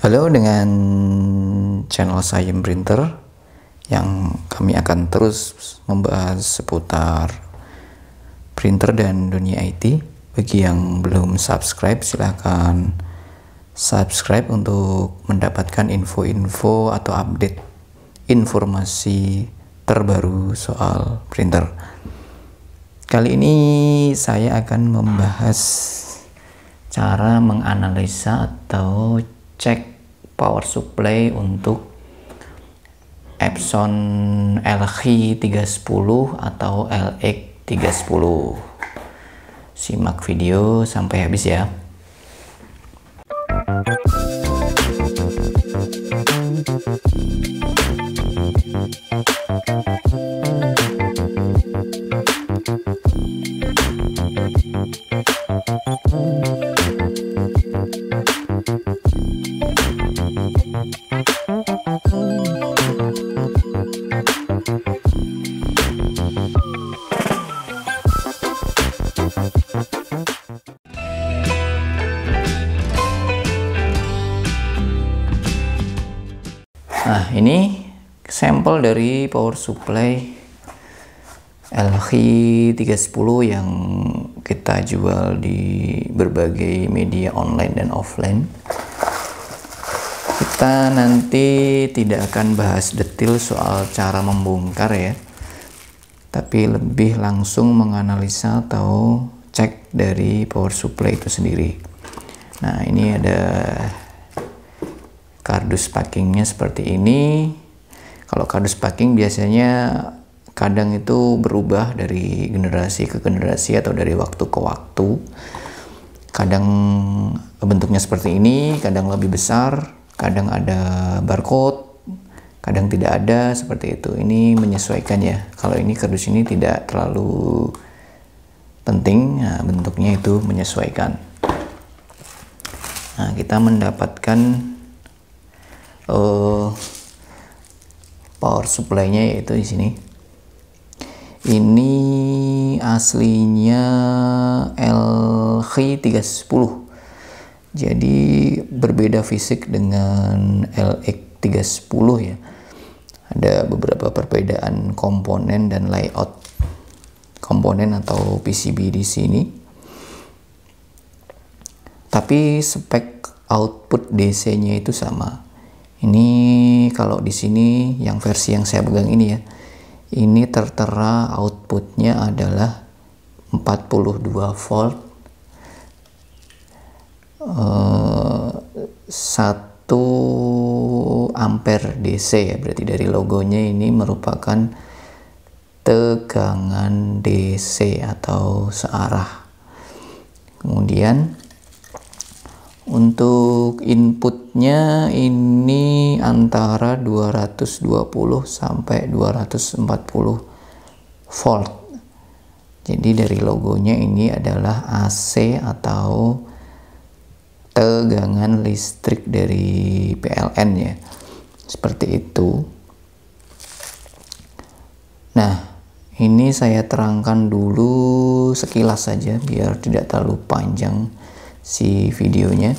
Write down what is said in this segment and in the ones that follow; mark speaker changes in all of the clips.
Speaker 1: Halo, dengan channel Sayem Printer yang kami akan terus membahas seputar printer dan dunia IT. Bagi yang belum subscribe, silahkan subscribe untuk mendapatkan info-info atau update informasi terbaru soal printer. Kali ini saya akan membahas cara menganalisa atau cek power supply untuk Epson LG310 atau LX310. Simak video sampai habis ya. Nah, ini sampel dari power supply LG310 yang kita jual di berbagai media online dan offline. Kita nanti tidak akan bahas detail soal cara membongkar ya, tapi lebih langsung menganalisa atau cek dari power supply itu sendiri. Nah, ini ada kardus packingnya seperti ini. Kalau kardus packing biasanya kadang itu berubah dari generasi ke generasi atau dari waktu ke waktu. Kadang bentuknya seperti ini, kadang lebih besar, kadang ada barcode, kadang tidak ada, seperti itu. Ini menyesuaikan ya. Kalau ini kardus ini tidak terlalu penting, nah, bentuknya itu menyesuaikan. Nah, kita mendapatkan power supply-nya yaitu di sini. Ini aslinya LG310. Jadi berbeda fisik dengan LX310 ya. Ada beberapa perbedaan komponen dan layout komponen atau PCB di sini. Tapi spek output DC-nya itu sama. Ini kalau di sini yang versi yang saya pegang ini ya, ini tertera outputnya adalah 42 volt 1 ampere DC ya, berarti dari logonya ini merupakan tegangan DC atau searah. Kemudian untuk inputnya ini antara 220 sampai 240 volt. Jadi dari logonya ini adalah AC atau tegangan listrik dari PLN ya. Seperti itu. Nah, ini saya terangkan dulu sekilas saja biar tidak terlalu panjang si videonya.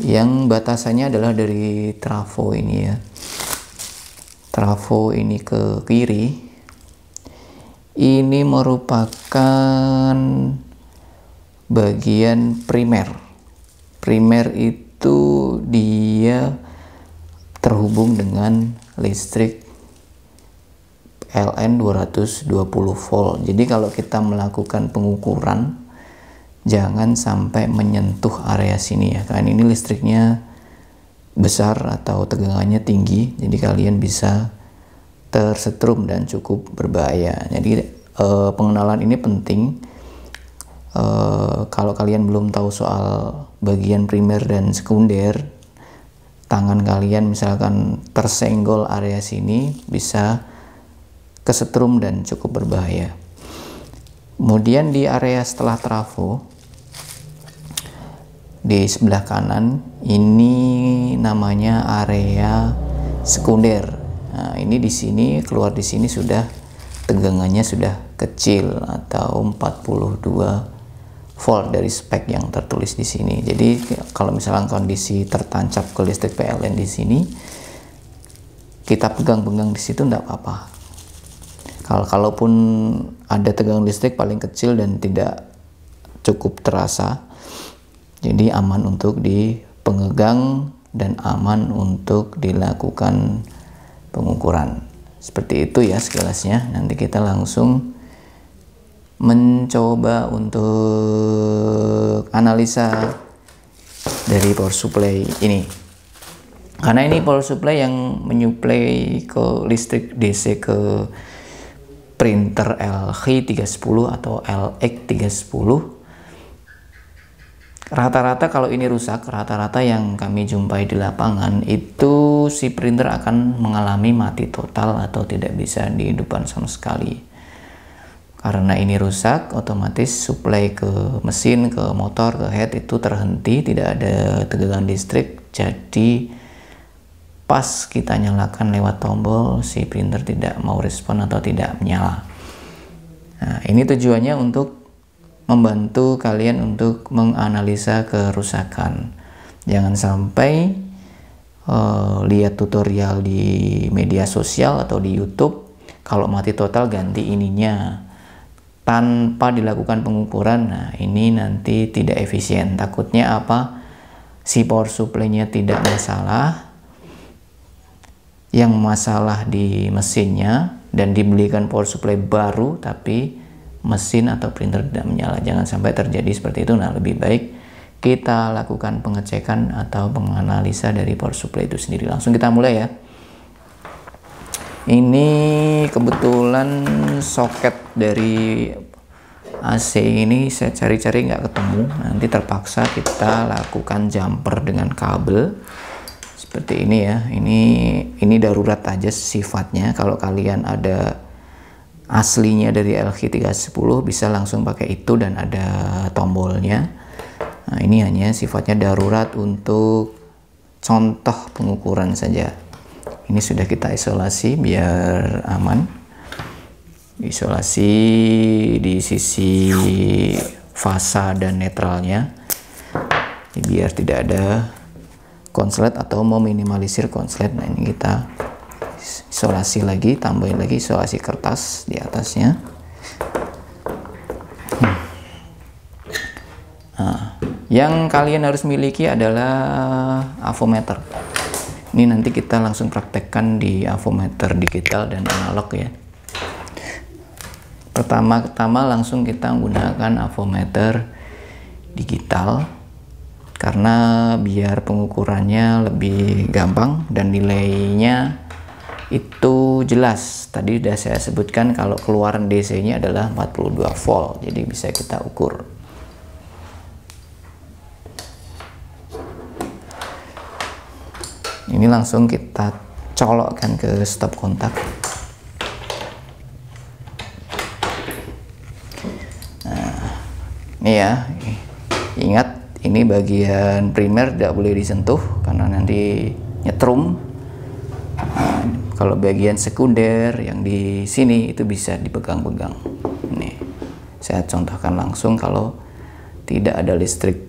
Speaker 1: Yang batasannya adalah dari trafo ini ya, trafo ini ke kiri ini merupakan bagian primer. Primer itu dia terhubung dengan listrik PLN 220 volt. Jadi kalau kita melakukan pengukuran, jangan sampai menyentuh area sini ya, karena ini listriknya besar atau tegangannya tinggi, jadi kalian bisa tersetrum dan cukup berbahaya. Jadi pengenalan ini penting. Kalau kalian belum tahu soal bagian primer dan sekunder, tangan kalian misalkan tersenggol area sini bisa kesetrum dan cukup berbahaya. Kemudian di area setelah trafo di sebelah kanan ini namanya area sekunder. Nah, ini di sini keluar di sini sudah tegangannya sudah kecil atau 42 volt dari spek yang tertulis di sini. Jadi kalau misalnya kondisi tertancap ke listrik PLN di sini, kita pegang-pegang di situ enggak apa-apa. Kalaupun ada tegangan listrik paling kecil dan tidak cukup terasa, jadi aman untuk dipegang dan aman untuk dilakukan pengukuran. Seperti itu ya sekilasnya. Nanti kita langsung mencoba untuk analisa dari power supply ini. Karena ini power supply yang menyuplai ke listrik DC ke printer LH310 atau LX310. Rata-rata kalau ini rusak, rata-rata yang kami jumpai di lapangan itu si printer akan mengalami mati total atau tidak bisa dihidupkan sama sekali. Karena ini rusak, otomatis suplai ke mesin, ke motor, ke head itu terhenti, tidak ada tegangan listrik. Jadi pas kita nyalakan lewat tombol, si printer tidak mau respon atau tidak menyala. Nah, ini tujuannya untuk membantu kalian untuk menganalisa kerusakan. Jangan sampai lihat tutorial di media sosial atau di YouTube, kalau mati total ganti ininya tanpa dilakukan pengukuran. Nah, ini nanti tidak efisien. Takutnya apa? Si power supply-nya tidak masalah, yang masalah di mesinnya, dan dibelikan power supply baru tapi mesin atau printer tidak menyala. Jangan sampai terjadi seperti itu. Nah, lebih baik kita lakukan pengecekan atau penganalisa dari power supply itu sendiri. Langsung kita mulai ya. Ini kebetulan soket dari AC ini saya cari-cari nggak ketemu. Nanti terpaksa kita lakukan jumper dengan kabel seperti ini ya. Ini darurat aja sifatnya. Kalau kalian ada aslinya dari LH310 bisa langsung pakai itu dan ada tombolnya. Nah, ini hanya sifatnya darurat untuk contoh pengukuran saja. Ini sudah kita isolasi biar aman. Isolasi di sisi fasa dan netralnya biar tidak ada konslet atau meminimalisir konslet. Nah, ini kita isolasi lagi, tambahin lagi isolasi kertas di atasnya. Nah, yang kalian harus miliki adalah avometer. Ini nanti kita langsung praktekkan di avometer digital dan analog ya. Pertama-tama langsung kita menggunakan avometer digital karena biar pengukurannya lebih gampang dan nilainya itu jelas. Tadi sudah saya sebutkan kalau keluaran DC-nya adalah 42 volt, jadi bisa kita ukur. Ini langsung kita colokkan ke stop kontak. Nah, ini ya, ingat ini bagian primer tidak boleh disentuh karena nanti nyetrum. Nah, kalau bagian sekunder yang di sini itu bisa dipegang-pegang. Ini saya contohkan langsung. Kalau tidak ada listrik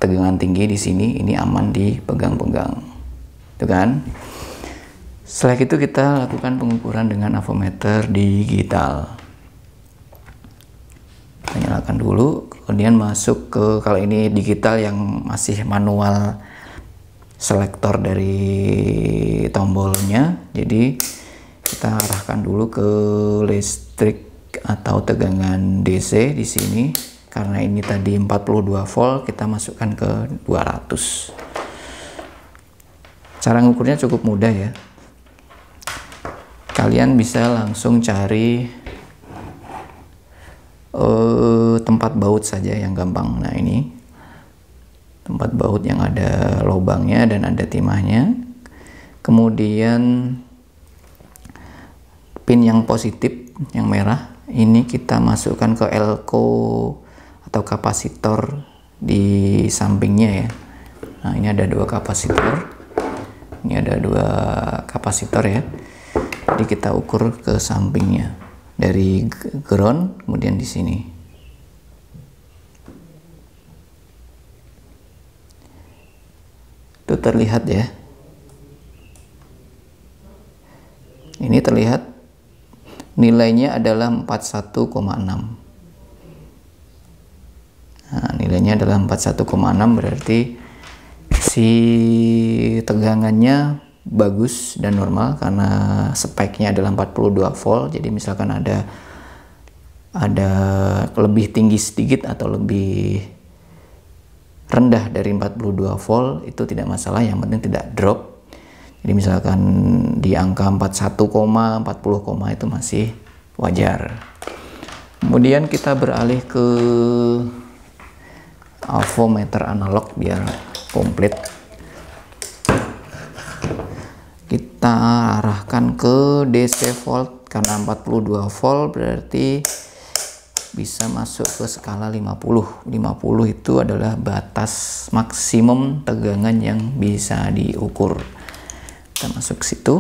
Speaker 1: tegangan tinggi di sini, ini aman dipegang-pegang, itu kan? Setelah itu kita lakukan pengukuran dengan avometer digital. Kita nyalakan dulu, kemudian masuk ke, kalau ini digital yang masih manual selektor dari tombolnya, jadi kita arahkan dulu ke listrik atau tegangan DC di sini. Karena ini tadi 42 volt, kita masukkan ke 200. Cara ngukurnya cukup mudah ya. Kalian bisa langsung cari tempat baut saja yang gampang. Nah, ini tempat baut yang ada lubangnya dan ada timahnya. Kemudian pin yang positif, yang merah, ini kita masukkan ke elko atau kapasitor di sampingnya ya. Nah, ini ada dua kapasitor. Ini ada dua kapasitor ya. Jadi kita ukur ke sampingnya dari ground, kemudian di sini. Itu terlihat ya. Ini terlihat nilainya adalah 41,6. Nah, nilainya adalah 41,6, berarti si tegangannya bagus dan normal karena speknya adalah 42 volt. Jadi misalkan ada lebih tinggi sedikit atau lebih rendah dari 42 volt itu tidak masalah, yang penting tidak drop. Jadi misalkan di angka 41, 40, itu masih wajar. Kemudian kita beralih ke avometer analog biar komplit. Kita arahkan ke DC volt karena 42 volt berarti bisa masuk ke skala 50. 50 itu adalah batas maksimum tegangan yang bisa diukur. Kita masuk ke situ.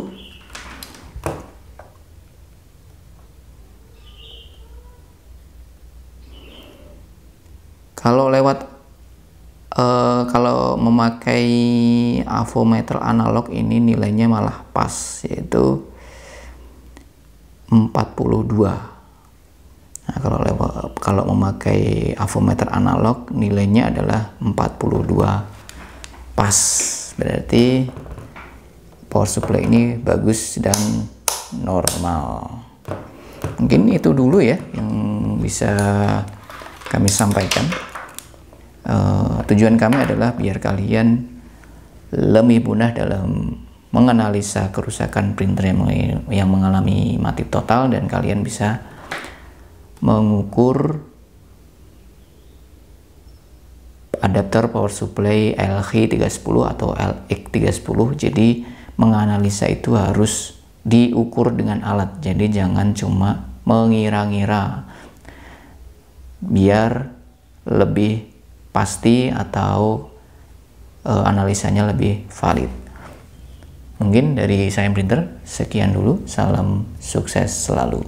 Speaker 1: Kalau memakai avometer analog ini nilainya malah pas, yaitu 42. Nah, kalau memakai avometer analog nilainya adalah 42 pas, berarti power supply ini bagus dan normal. Mungkin itu dulu ya yang bisa kami sampaikan. Tujuan kami adalah biar kalian lebih mudah dalam menganalisa kerusakan printer yang mengalami mati total, dan kalian bisa mengukur adapter power supply LH310 atau LX310. Jadi menganalisa itu harus diukur dengan alat, jadi jangan cuma mengira-ngira, biar lebih pasti atau analisanya lebih valid. Mungkin dari saya Printer sekian dulu, salam sukses selalu.